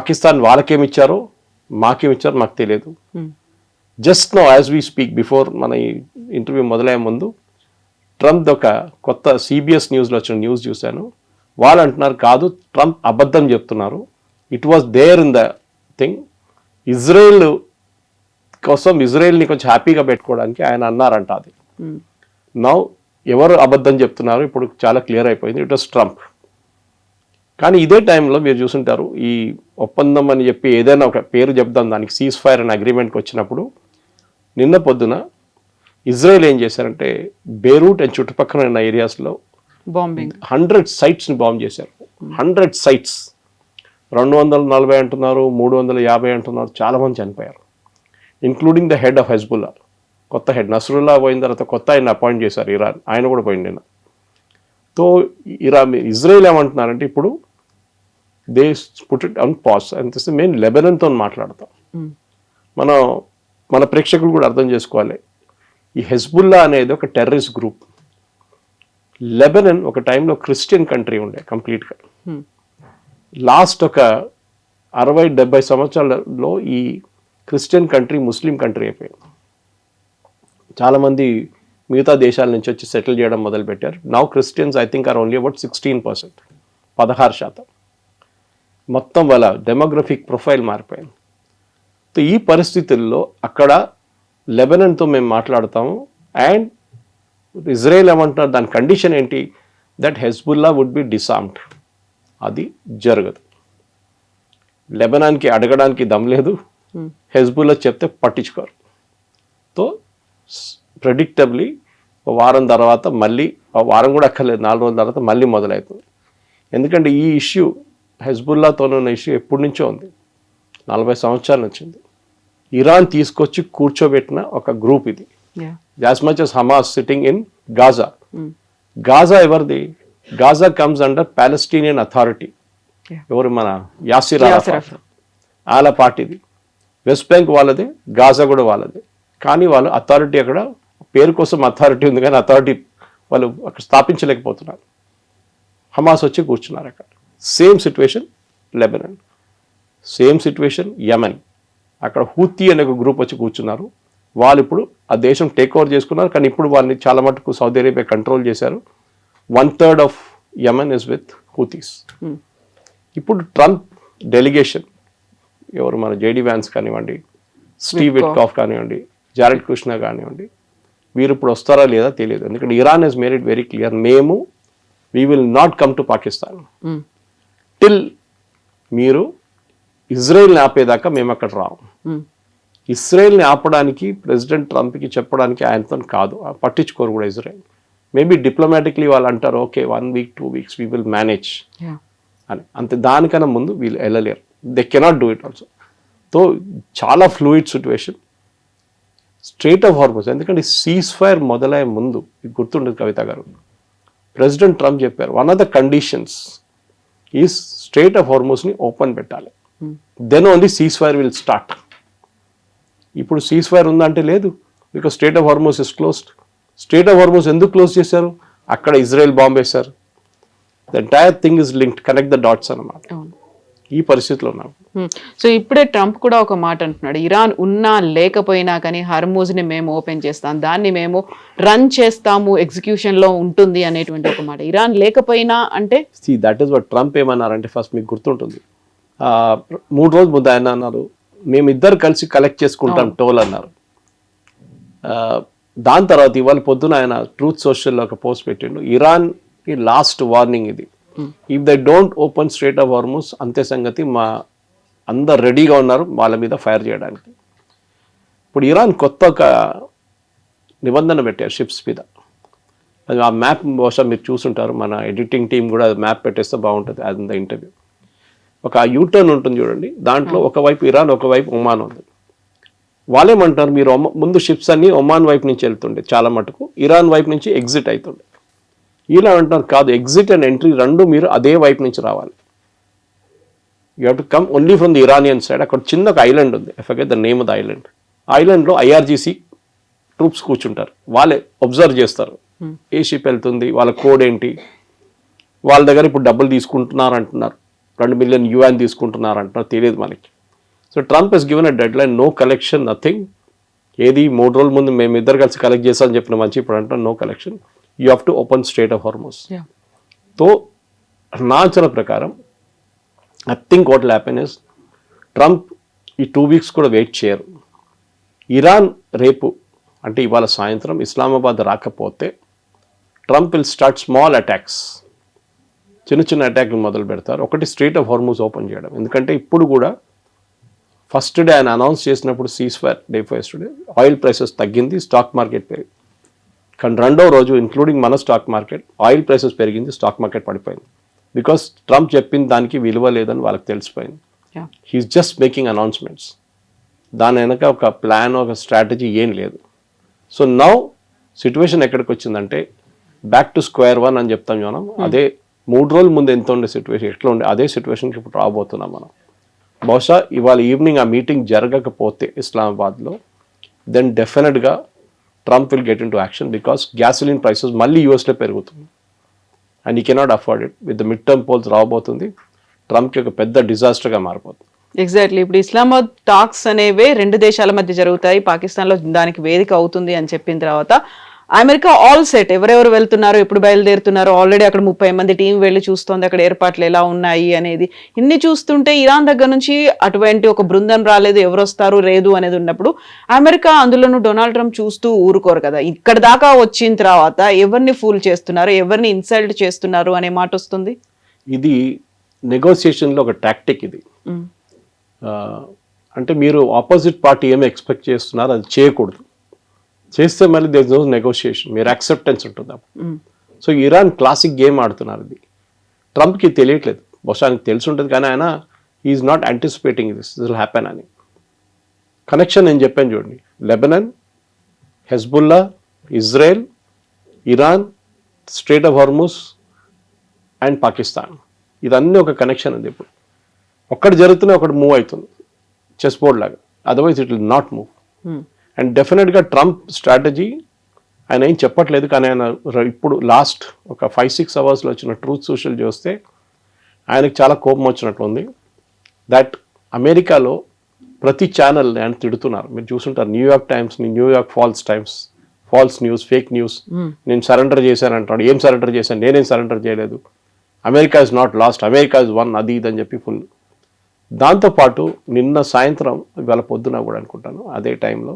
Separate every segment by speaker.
Speaker 1: పాకిస్తాన్ వాళ్ళకేమిచ్చారో మాకేమిచ్చారో మాకు తెలియదు. Just know as we speak, before మన ఈ ఇంటర్వ్యూ మొదలయ్యే ముందు ట్రంప్ ఒక కొత్త CBS న్యూస్లో వచ్చిన న్యూస్ చూశాను. వాళ్ళు అంటున్నారు కాదు, ట్రంప్ అబద్ధం చెప్తున్నారు, it was there in the thing. Israel కోసం ఇజ్రాయెల్ని కొంచెం హ్యాపీగా పెట్టుకోవడానికి ఆయన అన్నారంట. అది నౌ ఎవరు అబద్ధం చెప్తున్నారు ఇప్పుడు చాలా క్లియర్ అయిపోయింది, ఇట్ వాస్ ట్రంప్. కానీ ఇదే టైంలో మీరు చూసుంటారు, ఈ ఒప్పందం అని చెప్పి ఏదైనా ఒక పేరు చెప్దాం దానికి, సీజ్ ఫైర్ అనే అగ్రిమెంట్కి వచ్చినప్పుడు నిన్న పొద్దున ఇజ్రాయెల్ ఏం చేశారంటే బేరూట్ అండ్ చుట్టుపక్కల ఉన్న ఏరియాస్లో
Speaker 2: బాంబింగ్
Speaker 1: 100 sites బాంబ్ చేశారు. 100 sites, 240 అంటున్నారు, 350 అంటున్నారు, చాలామంది చనిపోయారు, including the head of Hezbollah. కొత్త హెడ్ నస్రుల్లా పోయిన తర్వాత కొత్త ఆయన అపాయింట్ చేశారు ఇరాన్, ఆయన కూడా పోయింది నిన్న. సో ఇజ్రాయెల్ ఏమంటున్నారంటే ఇప్పుడు they put it on pause అనిపిస్తే మేము లెబనాన్తో మాట్లాడతాం. మన ప్రేక్షకులు కూడా అర్థం చేసుకోవాలి, ఈ హెజ్బుల్లా అనేది ఒక టెర్రరిస్ట్ గ్రూప్. లెబనాన్ ఒక టైంలో క్రిస్టియన్ కంట్రీ ఉండే కంప్లీట్గా. లాస్ట్ ఒక 60-70 సంవత్సరాలలో ఈ క్రిస్టియన్ కంట్రీ ముస్లిం కంట్రీ అయిపోయింది. చాలామంది మిగతా దేశాల నుంచి వచ్చి సెటిల్ చేయడం మొదలుపెట్టారు. Now Christians I think are only about 16%, 16%. మొత్తం వాళ్ళ డెమోగ్రఫిక్ ప్రొఫైల్ మారిపోయింది. సో ఈ పరిస్థితుల్లో అక్కడ లెబనాన్తో మేము మాట్లాడతాము అండ్ ఇజ్రాయెల్ ఏమంటున్నారు, దాని కండిషన్ ఏంటి, దట్ హెజ్బుల్లా వుడ్ బి డిసార్మ్డ్. అది జరగదు. లెబనాన్కి అడగడానికి దమ్ లేదు, హెజ్బుల్లా చెప్తే పట్టించుకోరు. సో ప్రెడిక్టబ్లీ వారం తర్వాత మళ్ళీ, వారం కూడా అక్కర్లేదు, 4 రోజుల తర్వాత మళ్ళీ మొదలవుతుంది. ఎందుకంటే ఈ ఇష్యూ హెజ్బుల్లాతోనున్న ఇష్యూ ఎప్పటి నుంచో ఉంది, 40 సంవత్సరాల నుంచి ఉంది. ఇరాన్ తీసుకొచ్చి కూర్చోబెట్టిన ఒక గ్రూప్ ఇది. As much as Hamas sitting in Gaza. Gaza ఎవరిది? Gaza comes under Palestinian authority. ఎవరు? మన యాసిర్ అరాఫాత్ వాళ్ళ పార్టీది. వెస్ట్ బ్యాంక్ వాళ్ళదే, గాజా కూడా వాళ్ళదే. కానీ వాళ్ళు అథారిటీ అక్కడ పేరు కోసం అథారిటీ ఉంది, కానీ అథారిటీ వాళ్ళు అక్కడ స్థాపించలేకపోతున్నారు. హమాస్ వచ్చి కూర్చున్నారు అక్కడ. Same situation Lebanon, same situation Yemen. అక్కడ హూతీ అనే ఒక గ్రూప్ వచ్చి కూర్చున్నారు. వాళ్ళు ఇప్పుడు ఆ దేశం టేక్ ఓవర్ చేసుకున్నారు, కానీ ఇప్పుడు వాళ్ళని చాలా మటుకు సౌదీ అరేబియా కంట్రోల్ చేశారు. 1/3 ఆఫ్ యెమెన్ ఇస్ విత్ హూతీస్. ఇప్పుడు ట్రంప్ డెలిగేషన్ ఎవరు, మన JD Vance కానివ్వండి, స్టీవ్ విట్కాఫ్ కానివ్వండి, జారెడ్ కుష్నర్ కానివ్వండి, వీరు ఇప్పుడు వస్తారా లేదా తెలియదు. ఎందుకంటే Iran has made it very clear, we will not come to Pakistan till మీరు ఇజ్రాయెల్ని ఆపేదాకా మేము అక్కడ రాము. ఇజ్రాయెల్ని ఆపడానికి ప్రెసిడెంట్ ట్రంప్కి చెప్పడానికి ఆయనతో కాదు, పట్టించుకోరు కూడా ఇజ్రాయెల్. మేబీ డిప్లొమాటిక్లీ వాళ్ళు అంటారు okay 1 week 2 weeks we will manage అని, అంతే. దానికన్నా ముందు వీళ్ళు వెళ్ళలేరు, they cannot do it also. So చాలా fluid situation. Strait of Hormuz, ఎందుకంటే సీజ్ ఫైర్ మొదలయ్యే ముందు మీకు గుర్తుండదు కవిత గారు, ప్రెసిడెంట్ ట్రంప్ చెప్పారు one of the conditions is strait of హార్మోస్ని ఓపెన్ పెట్టాలి, then only cease fire will start. ఇప్పుడు సీజ్ ఫైర్ ఉందంటే లేదు, because strait of Hormuz is closed. Straight of హార్మోస్ ఎందుకు క్లోజ్ చేశారు? అక్కడ ఇజ్రాయెల్ బాంబ్ వేశారు. The entire thing is linked, connect the dots అన్నమాట. ఈ పరిస్థితిలో ఉన్నాం.
Speaker 2: సో ఇప్పుడే ట్రంప్ కూడా ఒక మాట అంటున్నాడు, ఇరాన్ ఉన్నా లేకపోయినా కానీ హర్మూజ్ని మేము ఓపెన్ చేస్తాం, దాన్ని మేము రన్ చేస్తాము, ఎగ్జిక్యూషన్లో ఉంటుంది అనేటువంటి ఒక మాట. ఇరాన్ లేకపోయినా అంటే
Speaker 1: దట్ ఈస్ వాట్ ట్రంప్ ఏమన్నారంటే, ఫస్ట్ మీకు గుర్తుంటుంది 3 రోజుల ముందు ఆయన అన్నారు మేమిద్దరు కలిసి కలెక్ట్ చేసుకుంటాం టోల్ అన్నారు. దాని తర్వాత ఇవాళ పొద్దున ఆయన ట్రూత్ సోషల్లో ఒక పోస్ట్ పెట్టిండు, ఇరాన్ కి లాస్ట్ వార్నింగ్ ఇది, if they don't open straight of Hormuz అంతే సంగతి, మా అందరు రెడీగా ఉన్నారు వాళ్ళ మీద ఫైర్ చేయడానికి. ఇప్పుడు ఇరాన్ కొత్త ఒక నిబంధన పెట్టారు షిప్స్ మీద. అది ఆ మ్యాప్ బహుశా మీరు చూసుంటారు, మన ఎడిటింగ్ టీం కూడా మ్యాప్ పెట్టేస్తే బాగుంటుంది. అది ద ఇంటర్వ్యూ ఒక యూటర్న్ ఉంటుంది చూడండి, దాంట్లో ఒకవైపు ఇరాన్ ఒకవైపు ఒమాన్ ఉంది. వాళ్ళేమంటారు, మీరు ముందు షిప్స్ అన్ని ఒమాన్ వైపు నుంచి వెళ్తుండే చాలా మటుకు, ఇరాన్ వైపు నుంచి ఎగ్జిట్ అవుతుండే. ఇలా అంటారు కాదు, ఎగ్జిట్ అండ్ ఎంట్రీ రెండు మీరు అదే వైపు నుంచి రావాలి. You have to come only from the Iranian side. అక్కడ చిన్న ఒక ఐలాండ్ ఉంది, I forget the name of the island. ఐలాండ్లో IRGC ట్రూప్స్ కూర్చుంటారు, వాళ్ళే అబ్జర్వ్ చేస్తారు ఏ షిప్ వెళ్తుంది, వాళ్ళ కోడ్ ఏంటి, వాళ్ళ దగ్గర ఇప్పుడు డబ్బులు తీసుకుంటున్నారు అంటున్నారు. $2 million UN తీసుకుంటున్నారంటారు, తెలియదు మనకి. So Trump has given a deadline, no collection, nothing. ఏది 3 రోజుల ముందు మేము ఇద్దరు కలిసి కలెక్ట్ చేస్తామని చెప్పిన మంచి, ఇప్పుడు అంటారు no collection, you have to open strait of Hormuz. So నా అంచనా ప్రకారం I think what will happen is Trump ఈ 2 weeks కూడా వెయిట్ చేయరు. ఇరాన్ రేపు అంటే ఇవాళ సాయంత్రం ఇస్లామాబాద్ రాకపోతే Trump will start small attacks, చిన్న అటాక్లు మొదలు పెడతారు. ఒకటి స్ట్రెయిట్ ఆఫ్ హార్మోస్ ఓపెన్ చేయడం, ఎందుకంటే ఇప్పుడు కూడా ఫస్ట్ డే ఆయన అనౌన్స్ చేసినప్పుడు ceasefire day first day oil prices తగ్గింది, స్టాక్ మార్కెట్ పెరిగింది. కానీ రెండో రోజు ఇంక్లూడింగ్ మన స్టాక్ మార్కెట్ ఆయిల్ ప్రైసెస్ పెరిగింది, స్టాక్ మార్కెట్ పడిపోయింది. బికాస్ ట్రంప్ చెప్పిన దానికి విలువ లేదని వాళ్ళకి తెలిసిపోయింది. హీఈస్ జస్ట్ మేకింగ్ అనౌన్స్మెంట్స్, దాని వెనక ఒక ప్లాన్ ఒక స్ట్రాటజీ ఏం లేదు. సో నౌ సిచ్యువేషన్ ఎక్కడికి వచ్చిందంటే బ్యాక్ టు స్క్వేర్ వన్ అని చెప్తాం మనం. అదే 3 రోజుల ముందు ఎంత ఉండే సిచ్యువేషన్, ఎట్లా ఉండే అదే సిచ్యువేషన్కి ఇప్పుడు రాబోతున్నాం మనం. బహుశా ఇవాళ ఈవినింగ్ ఆ మీటింగ్ జరగకపోతే ఇస్లామాబాద్లో, దెన్ డెఫినెట్గా Trump will get in to action. Because gasoline prices మళ్ళీ యూఎస్లో పెరుగుతుంది and he cannot afford it. With the mid term polls రాబోతుంది, ట్రంప్కి ఒక పెద్ద డిజాస్టర్గా మారిపోతుంది.
Speaker 2: ఎగ్జాక్ట్లీ. ఇప్పుడు ఇస్లామాబాద్ టాక్స్ అనేవే 2 దేశాల మధ్య జరుగుతాయి, పాకిస్తాన్లో దానికి వేదిక అవుతుంది అని చెప్పిన తర్వాత అమెరికా ఆల్ సెట్, ఎవరెవరు వెళ్తున్నారు, ఎప్పుడు బయలుదేరుతున్నారు, ఆల్రెడీ అక్కడ 30 మంది టీం వెళ్ళి చూస్తోంది అక్కడ ఏర్పాట్లు ఎలా ఉన్నాయి అనేది. ఇన్ని చూస్తుంటే ఇరాన్ దగ్గర నుంచి అటువంటి ఒక బృందం రాలేదు, ఎవరు వస్తారు లేదు అనేది ఉన్నప్పుడు అమెరికా, అందులోనూ డొనాల్డ్ ట్రంప్ చూస్తూ ఊరుకోరు కదా. ఇక్కడ దాకా వచ్చిన తర్వాత ఎవరిని ఫూల్ చేస్తున్నారు, ఎవరిని ఇన్సల్ట్ చేస్తున్నారు అనే మాట వస్తుంది.
Speaker 1: ఇది నెగోసియేషన్లో ఒక టాక్టిక్ ఇది. అంటే మీరు ఆపోజిట్ పార్టీ ఏమి ఎక్స్పెక్ట్ చేస్తున్నారు అది చేయకూడదు, చేస్తే మళ్ళీ దేర్ ఇస్ నో నెగోషియేషన్, మీరు యాక్సెప్టెన్స్ ఉంటుంది. సో ఇరాన్ క్లాసిక్ గేమ్ ఆడుతున్నారు. ఇది ట్రంప్కి తెలియట్లేదు, బహుశా ఆయనకి తెలిసి ఉంటుంది, కానీ ఆయన is not anticipating this will happen అని. కనెక్షన్ నేను చెప్పాను చూడండి, Lebanon, Hezbollah, Israel, Iran, strait of Hormuz and Pakistan, ఇదన్నీ ఒక కనెక్షన్ ఉంది. ఇప్పుడు ఒక్కటి జరుగుతూనే ఒకటి మూవ్ అవుతుంది, చెస్ బోర్డ్ లాగా, otherwise it will not move. And డెఫినెట్గా ట్రంప్ స్ట్రాటజీ ఆయన ఏం చెప్పట్లేదు, కానీ ఆయన ఇప్పుడు లాస్ట్ ఒక 5-6 అవర్స్లో వచ్చిన ట్రూత్ సోషల్ చూస్తే ఆయనకు చాలా కోపం వచ్చినట్లుంది. దట్ అమెరికాలో ప్రతి ఛానల్ ఆయన తిడుతున్నారు, మీరు చూసుంటారు. న్యూయార్క్ టైమ్స్ని New York false news, fake news, నేను సరెండర్ చేశాను అంటాడు. ఏం సరెండర్ చేశాను, నేనేం సరెండర్ చేయలేదు, America is not lost, America is one, అది ఇది అని చెప్పి ఫుల్. దాంతోపాటు నిన్న సాయంత్రం ఇవాళ పొద్దున కూడా అనుకుంటాను అదే టైంలో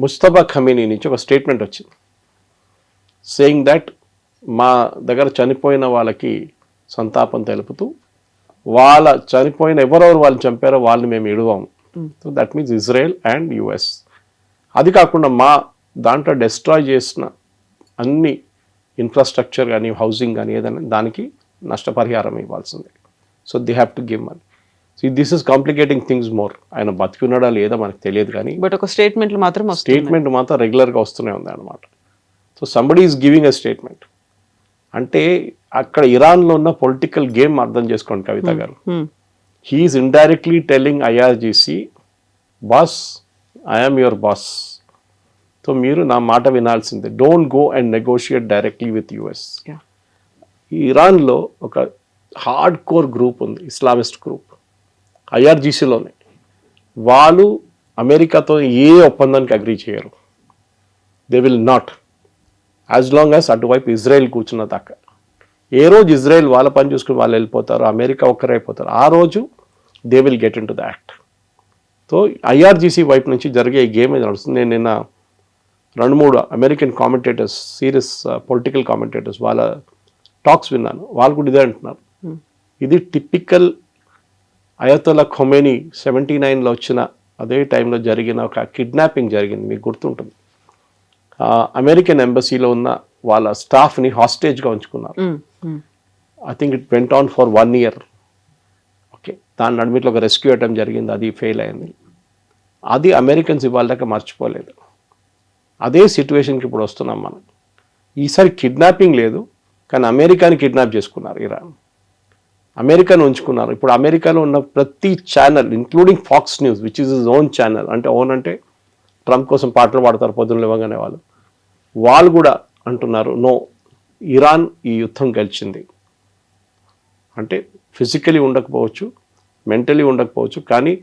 Speaker 1: ముస్తఫా ఖమీనీ నుంచి ఒక స్టేట్మెంట్ వచ్చింది, సేయింగ్ దట్ మా దగ్గర చనిపోయిన వాళ్ళకి సంతాపం తెలుపుతూ వాళ్ళ చనిపోయిన ఎవరెవరు వాళ్ళని చంపారో వాళ్ళని మేము ఇడవాము. So that means Israel and US. అది కాకుండా మా దాంట్లో డిస్ట్రాయ్ చేసిన అన్ని ఇన్ఫ్రాస్ట్రక్చర్ కానీ హౌసింగ్ కానీ ఏదైనా దానికి నష్టపరిహారం ఇవ్వాల్సిందే. So they have to give money. So this is complicating things more. ఆయన బతికున్నాడా లేదా మనకు తెలియదు, కానీ
Speaker 2: బట్ ఒక స్టేట్మెంట్
Speaker 1: మాత్రం రెగ్యులర్గా వస్తూనే ఉంది అనమాట. So somebody is giving a statement. అంటే అక్కడ ఇరాన్లో ఉన్న పొలిటికల్ గేమ్ అర్థం చేసుకోండి Kavitha garu. He's indirectly telling IRGC, boss I'm your boss, so మీరు నా మాట వినాల్సిందే, don't go and negotiate directly with US. ఇరాన్లో ఒక హార్డ్ కోర్ గ్రూప్ ఉంది, ఇస్లామిస్ట్ గ్రూప్, ఐఆర్జీసీలోనే. వాళ్ళు అమెరికాతో ఏ ఒప్పందానికి అగ్రీ చేయరు. They will not, as long as అటువైపు ఇజ్రాయెల్ కూర్చున్న దాకా. ఏ రోజు ఇజ్రాయెల్ వాళ్ళ పని చూసుకుని వాళ్ళు వెళ్ళిపోతారు, అమెరికా ఒక్కరైపోతారు, ఆ రోజు they will get in to the act. So IRGC వైపు నుంచి జరిగే ఈ గేమ్ ఏది నడుస్తుంది. నేను నిన్న 2-3 American commentators, serious political commentators వాళ్ళ టాక్స్ విన్నాను. వాళ్ళు కూడా ఇదే అంటున్నారు, ఇది టిపికల్ అయతోల్లా ఖొమేనీ 79లో వచ్చిన అదే టైంలో జరిగిన ఒక కిడ్నాపింగ్ జరిగింది, మీకు గుర్తుంటుంది. అమెరికన్ ఎంబసీలో ఉన్న వాళ్ళ స్టాఫ్ని హాస్టేజ్గా ఉంచుకున్నారు. I think it went on for 1 year. Okay, దాని నడుమిట్లో ఒక రెస్క్యూ అటెంప్ట్ జరిగింది, అది ఫెయిల్ అయింది. అది అమెరికన్స్ ఇవాళ దాకా మర్చిపోలేదు. అదే సిచ్యువేషన్కి ఇప్పుడు వస్తున్నాం మనం. ఈసారి కిడ్నాపింగ్ లేదు, కానీ అమెరికాని కిడ్నాప్ చేసుకున్నారు ఇరాన్, అమెరికాను ఉంచుకున్నారు. ఇప్పుడు అమెరికాలో ఉన్న ప్రతి channel including Fox News which is his own channel, అంటే ఓన్ అంటే ట్రంప్ కోసం పాటలు పాడతారు పొద్దున్న ఇవ్వగానే వాళ్ళు కూడా అంటున్నారు, నో, ఇరాన్ ఈ యుద్ధం గెలిచింది. అంటే ఫిజికలీ ఉండకపోవచ్చు, మెంటలీ ఉండకపోవచ్చు, కానీ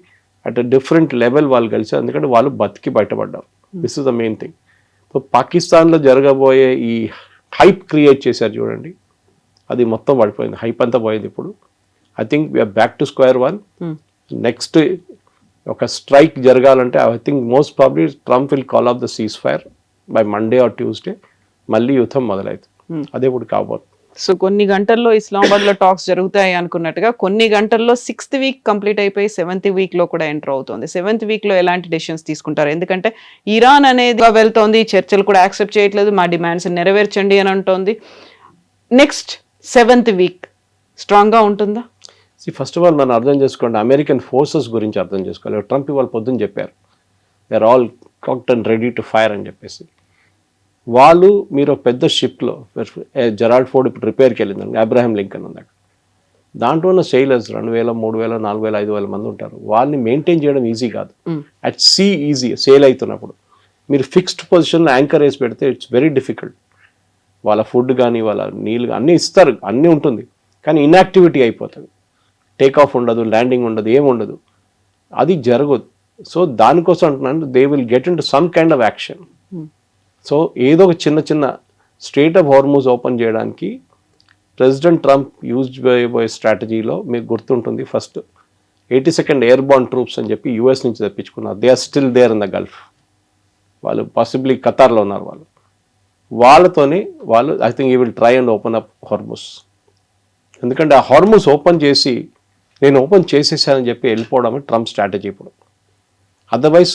Speaker 1: అట్ అ డిఫరెంట్ లెవెల్ వాళ్ళు కలిసారు, ఎందుకంటే వాళ్ళు బతికి బయటపడ్డారు. This is the main thing. So పాకిస్తాన్లో జరగబోయే ఈ హైప్ క్రియేట్ చేశారు చూడండి, అది మొత్తం పడిపోయింది, హైప్ అంతా పోయింది. ఇప్పుడు I think we're back to square one. Next ఒక స్ట్రైక్ జరగాలంటే I think most probably Trump will call off the ceasefire by Monday or Tuesday. మళ్ళీ యుద్ధం మొదలవుతుంది, అదే ఇప్పుడు కాబోతుంది.
Speaker 2: సో కొన్ని గంటల్లో ఇస్లామాబాద్ లో టాక్స్ జరుగుతాయి అనుకున్నట్టుగా కొన్ని గంటల్లో 6th వీక్ కంప్లీట్ అయిపోయి 7th వీక్ లో కూడా ఎంటర్ అవుతుంది. 7th వీక్ లో ఎలాంటి డెసిషన్స్ తీసుకుంటారు? ఎందుకంటే ఇరాన్ అనేది వెళ్తోంది, చర్చలు కూడా యాక్సెప్ట్ చేయట్లేదు, మా డిమాండ్స్ నెరవేర్చండి అని అంటోంది. నెక్స్ట్ 7th వీక్ స్ట్రాంగ్ గా ఉంటుందా?
Speaker 1: ఫస్ట్ ఆఫ్ ఆల్ మనం అర్థం చేసుకోండి, అమెరికన్ ఫోర్సెస్ గురించి అర్థం చేసుకోవాలి. ట్రంప్ ఇవాళ పొద్దున్న చెప్పారు, they are all cocked and ready to fire అని చెప్పేసి. వాళ్ళు మీరు ఒక పెద్ద షిప్లో, జెరాల్డ్ ఫోర్డ్ ఇప్పుడు రిపేర్కి వెళ్ళిందండి, అబ్రహాం లింకన్ ఉంది అక్కడ, దాంట్లో ఉన్న సెయిలర్స్ 2,000, 3,000, 4,000, 5,000 మంది ఉంటారు. వాళ్ళని మెయింటైన్ చేయడం ఈజీ కాదు. అట్ సీ ఈజీ, సేల్ అవుతున్నప్పుడు మీరు ఫిక్స్డ్ పొజిషన్లో యాంకర్ వేసి పెడితే ఇట్స్ వెరీ డిఫికల్ట్. వాళ్ళ ఫుడ్ కానీ వాళ్ళ నీళ్ళు అన్నీ ఇస్తారు, అన్నీ ఉంటుంది, కానీ ఇన్యాక్టివిటీ అయిపోతుంది. టేక్ ఆఫ్ ఉండదు, ల్యాండింగ్ ఉండదు, ఏముండదు, అది జరగదు. సో దానికోసం అంటున్నాను, they will get in to some kind of action. So ఏదో ఒక చిన్న స్ట్రేట్ ఆఫ్ హార్మూజ్ ఓపెన్ చేయడానికి ప్రెసిడెంట్ ట్రంప్ యూజ్ చేయబోయే స్ట్రాటజీలో మీకు గుర్తుంటుంది, ఫస్ట్ 82nd ఎయిర్బార్న్ ట్రూప్స్ అని చెప్పి యూఎస్ నుంచి తెప్పించుకున్నారు. They are still there in the Gulf. వాళ్ళు పాసిబ్లీ ఖతార్లో ఉన్నారు. వాళ్ళతోనే వాళ్ళు I think you will try and open up Hormuz. ఎందుకంటే ఆ హార్మూజ్ ఓపెన్ చేసి నేను ఓపెన్ చేసేసానని చెప్పి వెళ్ళిపోవడమే ట్రంప్ స్ట్రాటజీ ఇప్పుడు. అదర్వైజ్